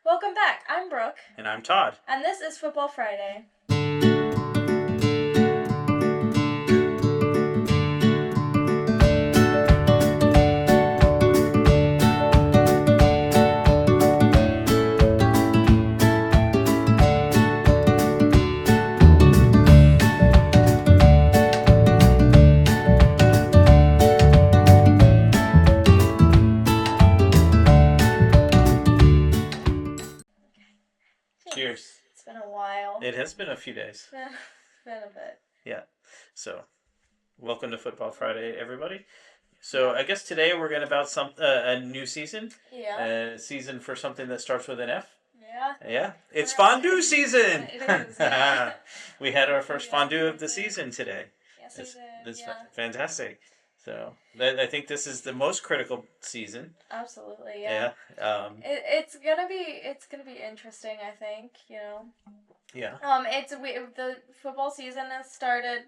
Welcome back. I'm Brooke. And I'm Todd. And this is Football Friday. Cheers. It's been a while. It has been a few days. It's been a bit. Yeah. So, welcome to Football Friday, everybody. So, I guess today we're going to about a new season. Yeah. A season for something that starts with an F. Yeah. Yeah. It's fondue season. It is. Yeah. We had our first fondue of the season today. Yes, we did. It's fantastic. So, I think this is the most critical season. Absolutely. Yeah. Yeah. It's gonna be interesting. I think Yeah. The football season has started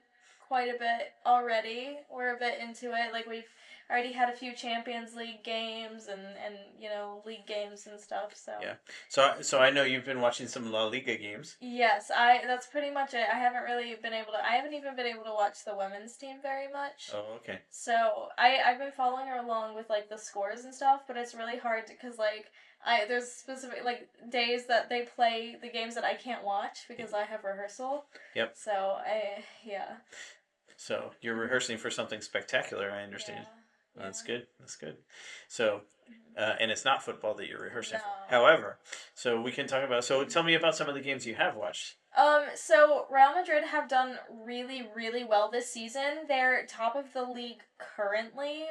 quite a bit already. We're a bit into it. Like we've already had a few Champions League games and league games and stuff. So yeah. So I know you've been watching some La Liga games. Yes, that's pretty much it. I haven't even been able to watch the women's team very much. Oh, okay. So I've been following her along with like the scores and stuff, but it's really hard because there's specific like days that they play the games that I can't watch because I have rehearsal. Yep. So yeah. So you're rehearsing for something spectacular, I understand. Yeah. That's good. That's good. So, and it's not football that you're rehearsing No. for. However, so we can talk about. So tell me about some of the games you have watched. So Real Madrid have done really, really well this season. They're top of the league currently,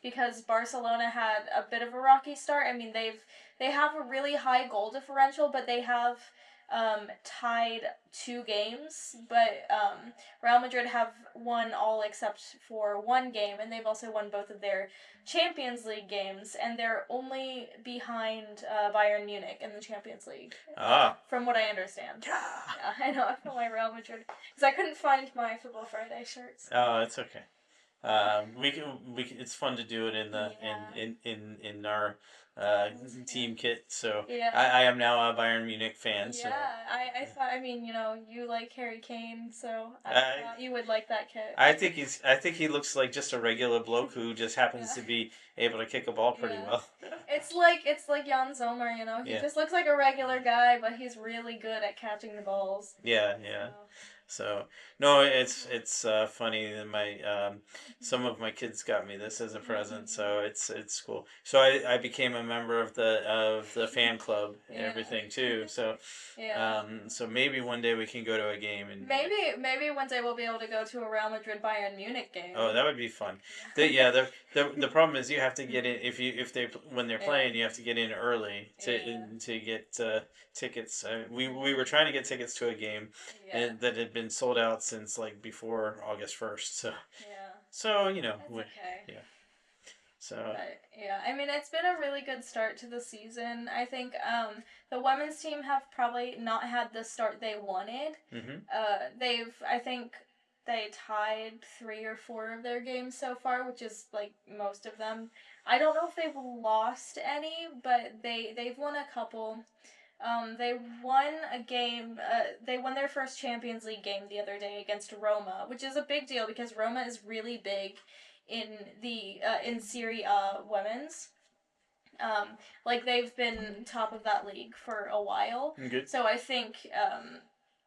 because Barcelona had a bit of a rocky start. I mean, they have a really high goal differential, but they have tied 2 games, but Real Madrid have won all except for 1 game, and they've also won both of their Champions League games, and they're only behind Bayern Munich in the Champions League. From what I understand. Yeah, I know. I feel my Real Madrid because I couldn't find my Football Friday shirts. Oh, it's okay. We can. It's fun to do it in the in our team kit. So yeah. I am now a Bayern Munich fan. Yeah, so. I thought. I mean, you like Harry Kane, so I thought you would like that kit. I think he looks like just a regular bloke who just happens to be able to kick a ball pretty well. It's like Jan Zomer, He just looks like a regular guy, but he's really good at catching the balls. Yeah. So no, it's funny that some of my kids got me this as a present, so it's cool. So I became a member of the fan club and everything too. So so maybe one day we can go to a game and maybe one day we'll be able to go to a Real Madrid Bayern Munich game. Oh, that would be fun. The problem is you have to get in when they're playing, you have to get in early to get tickets. We were trying to get tickets to a game that had been sold out since like before August 1st. So So That's okay. Yeah. So. But, yeah, I mean it's been a really good start to the season. I think the women's team have probably not had the start they wanted. Mm-hmm. I think they tied 3 or 4 of their games so far, which is like most of them. I don't know if they've lost any, but they've won a couple. They won a game. They won their first Champions League game the other day against Roma, which is a big deal because Roma is really big in the in Serie A women's. Like they've been top of that league for a while. Good. So I think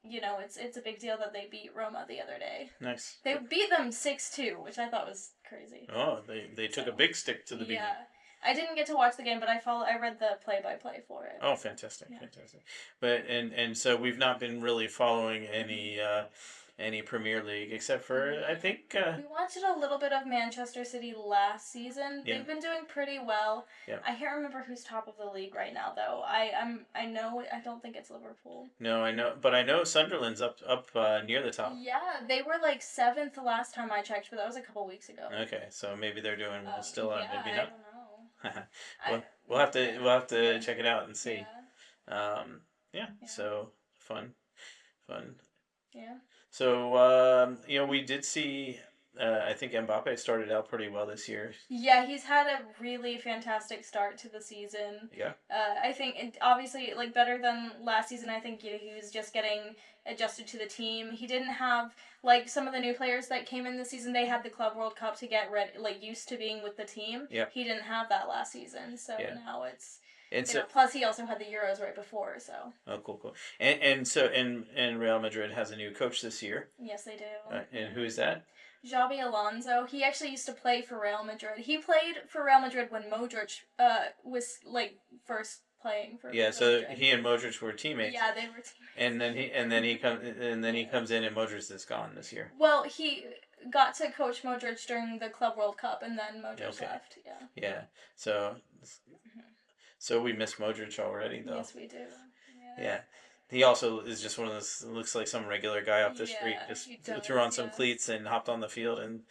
it's a big deal that they beat Roma the other day. Nice. They beat them 6-2, which I thought was crazy. Oh, they took a big stick to the beating. Yeah. I didn't get to watch the game, but I read the play-by-play for it. Oh, fantastic. But and so we've not been really following any Premier League except for I think we watched a little bit of Manchester City last season. Yeah. They've been doing pretty well. Yeah. I can't remember who's top of the league right now though. I don't think it's Liverpool. No, I know Sunderland's up near the top. Yeah, they were like 7th the last time I checked, but that was a couple weeks ago. Okay, so maybe they're doing well still. Yeah, maybe I not. don't know. Well, we'll have to check it out and see. Yeah. So fun. Yeah. So we did see I think Mbappe started out pretty well this year. Yeah, he's had a really fantastic start to the season. Yeah. I think, and obviously, like better than last season. I think he was just getting adjusted to the team. He didn't have like some of the new players that came in this season. They had the Club World Cup to get ready, like used to being with the team. Yeah. He didn't have that last season, so Yeah. now it's. And so, Plus, he also had the Euros right before, so. oh, cool, cool. And so, and Real Madrid has a new coach this year. Yes, they do. And who is that? Xabi Alonso. He actually used to play for Real Madrid. He played for Real Madrid when Modric was like first playing for. Yeah, Real so Madrid. he and Modric were teammates. Yeah, they were teammates. And then he comes in and Modric is gone this year. Well, he got to coach Modric during the Club World Cup, and then Modric left. Yeah. Yeah. So we miss Modric already, though. Yes, we do. Yeah. He also is just one of those, looks like some regular guy off the street, just threw on some cleats and hopped on the field and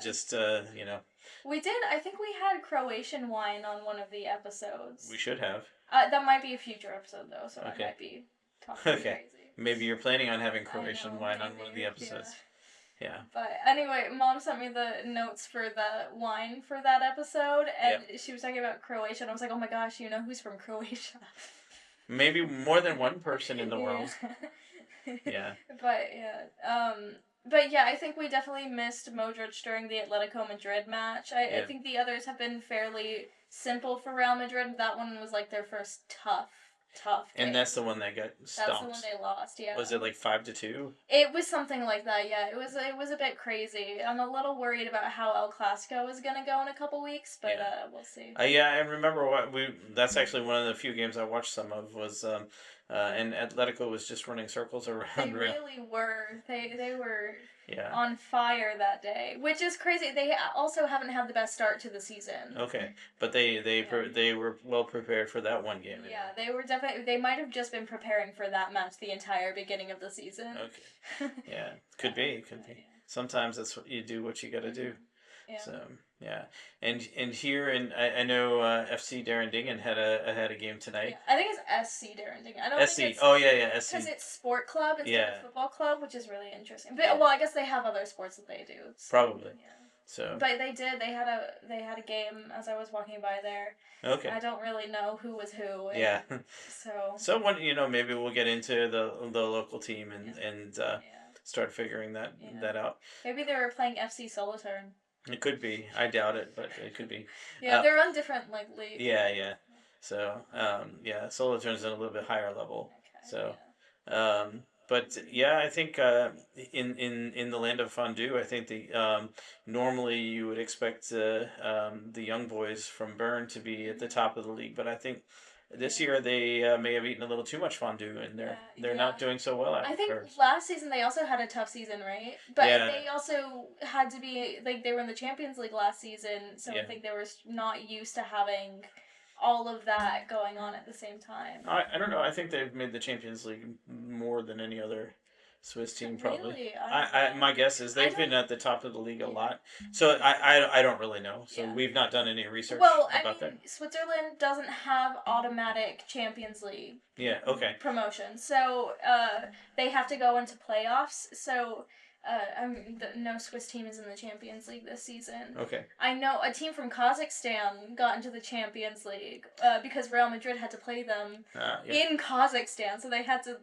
just, We did, I think we had Croatian wine on one of the episodes. We should have. That might be a future episode, though, so I might be talking crazy. Maybe you're planning on having Croatian wine on one of the episodes. Yeah. But anyway, Mom sent me the notes for the wine for that episode, and she was talking about Croatia, and I was like, oh my gosh, you know who's from Croatia? Maybe more than one person in the world. Yeah. But yeah, I think we definitely missed Modric during the Atletico Madrid match. I think the others have been fairly simple for Real Madrid. That one was like their first tough game. And that's the one that got stomped. That's the one they lost, yeah. Was it like 5-2? It was something like that, yeah. It was a bit crazy. I'm a little worried about how El Clasico is gonna go in a couple weeks, but we'll see. I remember that's actually one of the few games I watched some of was and Atletico was just running circles around. They really were. They were Yeah. on fire that day, which is crazy. They also haven't had the best start to the season. Okay, but they were well prepared for that one game. Yeah, they were definitely. They might have just been preparing for that match the entire beginning of the season. Okay. Yeah, could be. Sometimes that's what you do. What you got to do. Yeah. So yeah, and here I know FC Darendingen had a game tonight. Yeah, I think it's SC Darendingen. I don't SC. think it's, SC. Because it's sport club instead of football club, which is really interesting. But well, I guess they have other sports that they do. So, probably. Yeah. So. But they did. They had a game as I was walking by there. Okay. I don't really know who was who. Yeah. So when maybe we'll get into the local team and start figuring that out. Maybe they were playing FC Solothurn. It could be. I doubt it, but it could be. Yeah, they're on different leagues. Yeah. So Solothurn's at a little bit higher level. Okay, so but yeah, I think in the land of fondue, I think normally you would expect the young boys from Bern to be at the top of the league, but I think this year they may have eaten a little too much fondue, and they're not doing so well. I think last season they also had a tough season, right? But they also had to be like they were in the Champions League last season, so I think they were not used to having all of that going on at the same time. I don't know. I think they've made the Champions League more than any other Swiss team, probably. Really? My guess is they've been at the top of the league a lot. So I don't really know. So we've not done any research about that. Switzerland doesn't have automatic Champions League promotion. So they have to go into playoffs. So no Swiss team is in the Champions League this season. Okay. I know a team from Kazakhstan got into the Champions League because Real Madrid had to play them in Kazakhstan, so they had to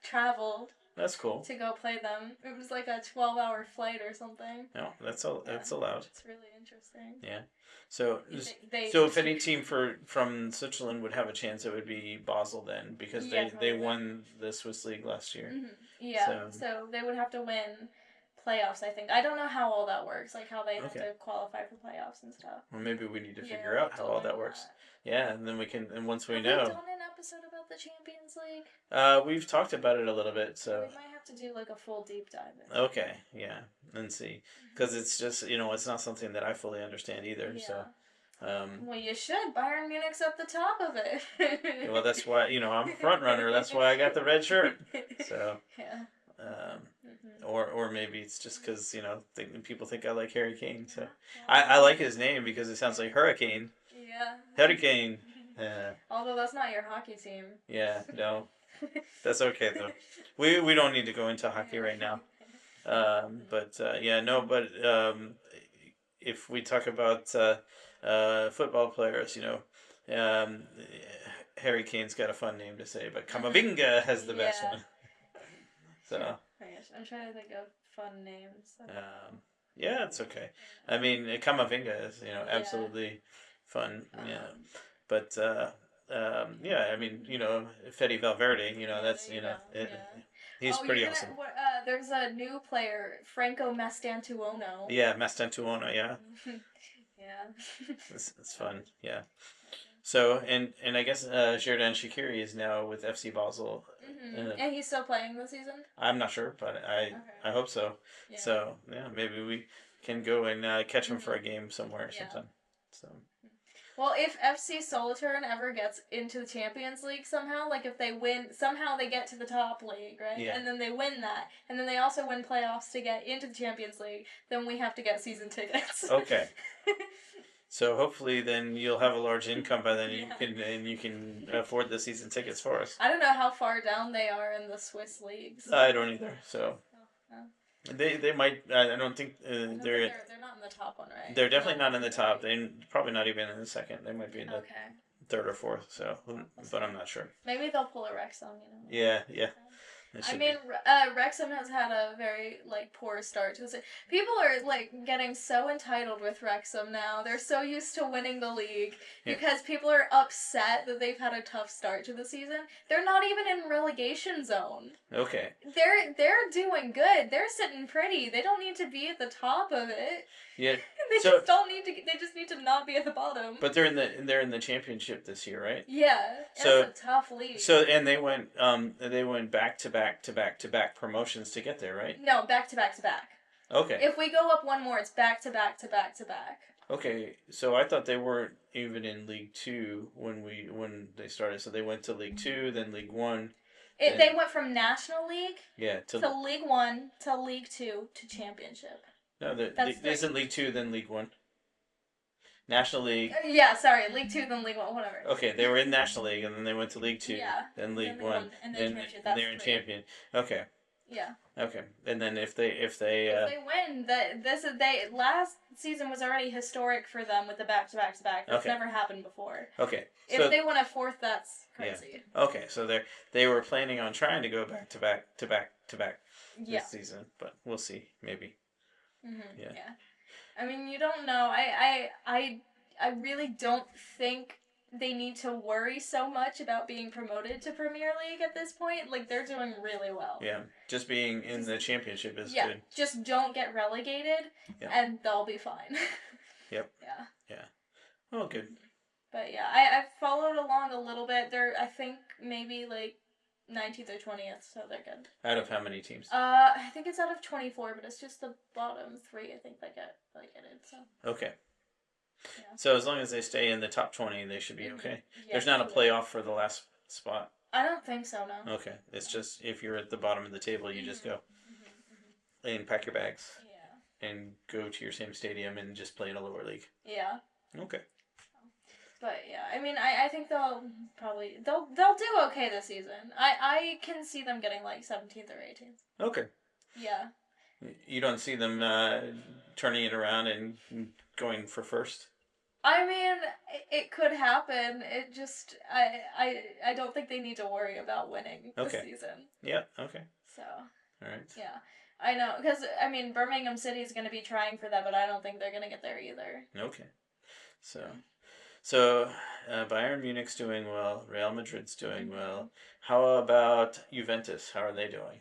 travel. That's cool. To go play them. It was like a 12-hour flight or something. No, that's allowed. It's really interesting. Yeah. So if any team from Switzerland would have a chance, it would be Basel then, because they won the Swiss League last year. Mm-hmm. Yeah. So they would have to win playoffs, I think. I don't know how all that works, like how they have to qualify for playoffs and stuff. Well, maybe we need to figure out how all that works. Yeah, and then we can, and once we know. Have we done an episode about the Champions League? We've talked about it a little bit, so. We might have to do like a full deep dive. Okay, yeah, and see, because it's just it's not something that I fully understand either. Yeah. So. Well, you should. Bayern Munich's at the top of it. Well, that's why I'm a front runner. That's why I got the red shirt. So. Yeah. Or maybe it's just because people think I like Harry Kane. So I like his name because it sounds like hurricane. Yeah. Hurricane. Although that's not your hockey team. Yeah. No. That's okay though. We don't need to go into hockey right now. But yeah, no, but if we talk about football players, um, Harry Kane's got a fun name to say, but Kamavinga has the best Yeah. one. So Oh my gosh, I'm trying to think of fun names. um, yeah, it's okay. I mean, Kamavinga is Yeah. absolutely fun. Yeah, Um, but yeah, I mean, Fede Valverde, yeah, that's there you go. Yeah. he's Oh, you're pretty gonna. awesome. What? There's a new player, Franco Mastantuono. Yeah, Mastantuono, yeah, Yeah. it's fun. Yeah. So and I guess Xherdan Shaqiri is now with FC Basel. And he's still playing this season. I'm not sure, but I Okay. hope so. Yeah. So yeah, maybe we can go and catch him for a Mhm. game somewhere Yeah. sometime. So Well, if FC Solothurn ever gets into the Champions League somehow, like if they win, somehow they get to the top league, right? yeah, And then they win that, and then they also win playoffs to get into the Champions League, then we have to get season tickets. okay. So hopefully then you'll have a large income by then Yeah. and you can afford the season tickets for us. I don't know how far down they are in the Swiss leagues. I don't either. So Oh, they might. I don't think I don't think they're not in the top one, right? they're definitely not in the top. They probably not even in the second. They might be in the Okay. third or fourth. So, We'll but see. I'm not sure. Maybe they'll pull a Wrexham, Yeah, yeah. It I should mean, be. Wrexham has had a very poor start to the season. People are getting so entitled with Wrexham now. They're so used to winning the league Yeah. because people are upset that they've had a tough start to the season. They're not even in relegation zone. Okay. They're doing good. They're sitting pretty. They don't need to be at the top of it. Yeah. They So- just don't need to. They just need to not be at the bottom. But they're in the championship this year, right? Yeah, So- it's a tough league. So and they went back to back to back to back promotions to get there, right? No, back to back to back. Okay. If we go up one more, it's back to back to back to back. Okay. So I thought they weren't even in League Two when they started. So they went to League Two, then League One. They went from National League Yeah. to League One to League Two to Championship. No, That's isn't League Two then League One. National League. Yeah, sorry, League Two then League One, whatever. Okay, they were in National League and then they went to League Two, Yeah, then League then League One, One, and then Championship, that's they're in three. Champion. Okay. Yeah. Okay, and then if they If they win, last season was already historic for them with the back to back to back. That's Okay. never happened before. okay, If they win a fourth, that's Yeah. crazy. okay, so they were planning on trying to go back to back to back to back Yeah. this season, but we'll see, maybe. Yeah. Yeah. I mean, you don't know. I really don't think they need to worry so much about being promoted to Premier League at this point. Like, they're doing really well. Yeah, just being in the championship is Yeah, good. just don't get relegated, Yeah. and they'll be fine. Yep. Yeah. Oh, good. But yeah, I've followed along a little bit. They're, I think, maybe 19th or 20th, so they're good. Out of how many teams? I think it's out of 24, but it's just the bottom three, I think, that get relegated, so. Okay. Yeah. So as long as they stay in the top 20, they should be okay. Yeah, There's not a absolutely. playoff for the last spot. I don't think so, no. Okay, it's just if you're at the bottom of the table, you just go and pack your bags Yeah. and go to your same stadium and just play in a lower league. Yeah. Okay. But yeah, I mean, I think they'll do okay this season. I can see them getting 17th or 18th. Okay. Yeah. You don't see them turning it around and going for first? I mean, it could happen. It just I don't think they need to worry about winning this season. Yeah, okay. So. All right. Yeah. I know, because, I mean, Birmingham City is going to be trying for that, but I don't think they're going to get there either. Okay. So Bayern Munich's doing well. Real Madrid's doing well. How about Juventus? How are they doing?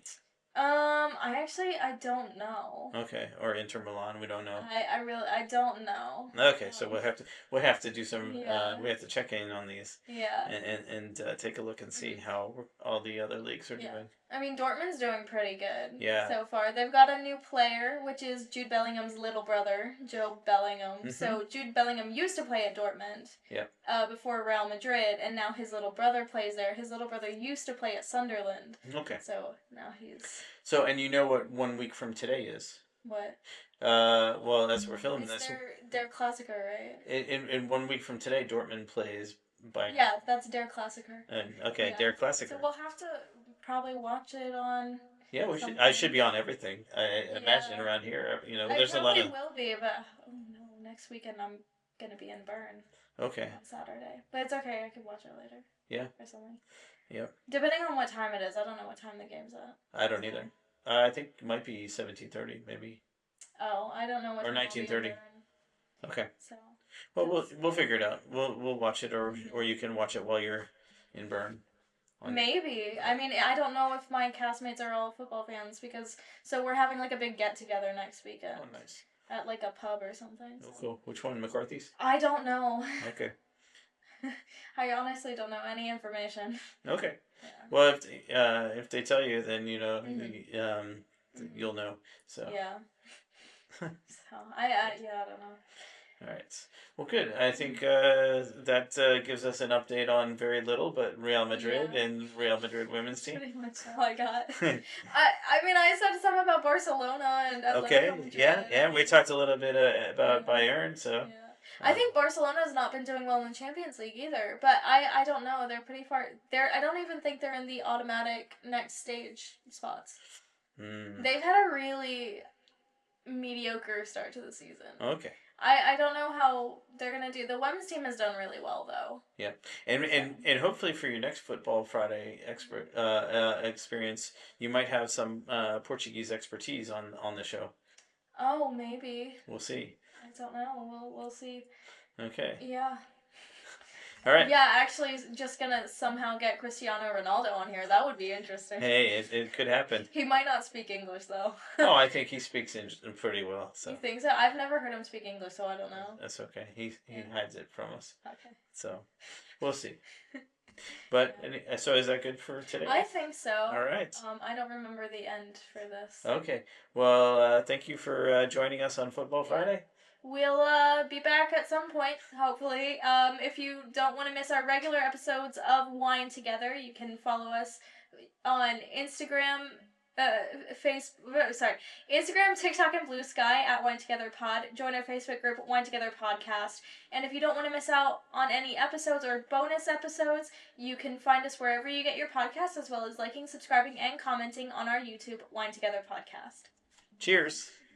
I don't know. Okay, or Inter Milan, we don't know. I don't know. Okay, so we'll have to do some Yeah. we have to check in on these Yeah. and take a look and see how all the other leagues are doing. I mean, Dortmund's doing pretty good Yeah. so far. They've got a new player, which is Jude Bellingham's little brother, Joe Bellingham. So Jude Bellingham used to play at Dortmund. Yep. Before Real Madrid, and now his little brother plays there. His little brother used to play at Sunderland. Okay. So now he's So and you know what 1 week from today is? what? Well, that's we're filming It's this. their Klassiker, right? In 1 week from today, Dortmund plays Bayern. Yeah, that's their Klassiker. And okay, Yeah. Der Klassiker. So we'll have to probably watch it on Yeah, we should. some I should point. be on everything. I imagine Yeah. around here. I There's a lot probably of. will be, but oh no, next weekend I'm gonna be in Bern Okay. on Saturday. But it's okay, I can watch it later. Yeah. Or something. Yep. Depending on what time it is, I don't know what time the game's at. I don't So. either. I think it might be 17:30, maybe, Oh, I don't know what or time I'll be in 19:30. Bern. Okay. So. Well, we'll That's, we'll figure it out. We'll watch it, or mm-hmm. you can watch it while you're in Bern. On. Maybe. I mean, I don't know if my castmates are all football fans because so we're having like a big get together next weekend. Oh, nice. At like a pub or something. Oh, So. cool. Which one? McCarthy's? I don't know. Okay. I honestly don't know any information. Okay. Yeah. Well, if they tell you, then you'll know. So. Yeah. So I don't know. All right. Well, good. I think that gives us an update on very little, but Real Madrid and Real Madrid women's team. Pretty much all I got. I mean, I said something about Barcelona and Atletico Okay. Madrid. Yeah. We talked a little bit about Bayern, so. Yeah. I think Barcelona has not been doing well in the Champions League either, but I don't know. They're pretty far. I don't even think they're in the automatic next stage spots. They've had a really mediocre start to the season. Okay. I don't know how they're gonna do. The women's team has done really well though. Yeah, and hopefully for your next Football Friday experience, you might have some Portuguese expertise on the show. Oh, maybe. We'll see. I don't know. We'll see. Okay. Yeah. All right. Yeah, actually, just gonna somehow get Cristiano Ronaldo on here. That would be interesting. Hey, it could happen. He might not speak English though. Oh, I think he speaks pretty well. So. You think so? I've never heard him speak English, so I don't know. That's okay. He hides it from us. Okay. So, we'll see. But so is that good for today? I think so. All right. I don't remember the end for this. Okay. Well, thank you for joining us on Football Friday. We'll be back at some point, hopefully. If you don't want to miss our regular episodes of Wine Together, you can follow us on Instagram, Instagram, TikTok, and Blue Sky at Wine Together Pod. Join our Facebook group, Wine Together Podcast. And if you don't want to miss out on any episodes or bonus episodes, you can find us wherever you get your podcasts, as well as liking, subscribing, and commenting on our YouTube, Wine Together Podcast. Cheers.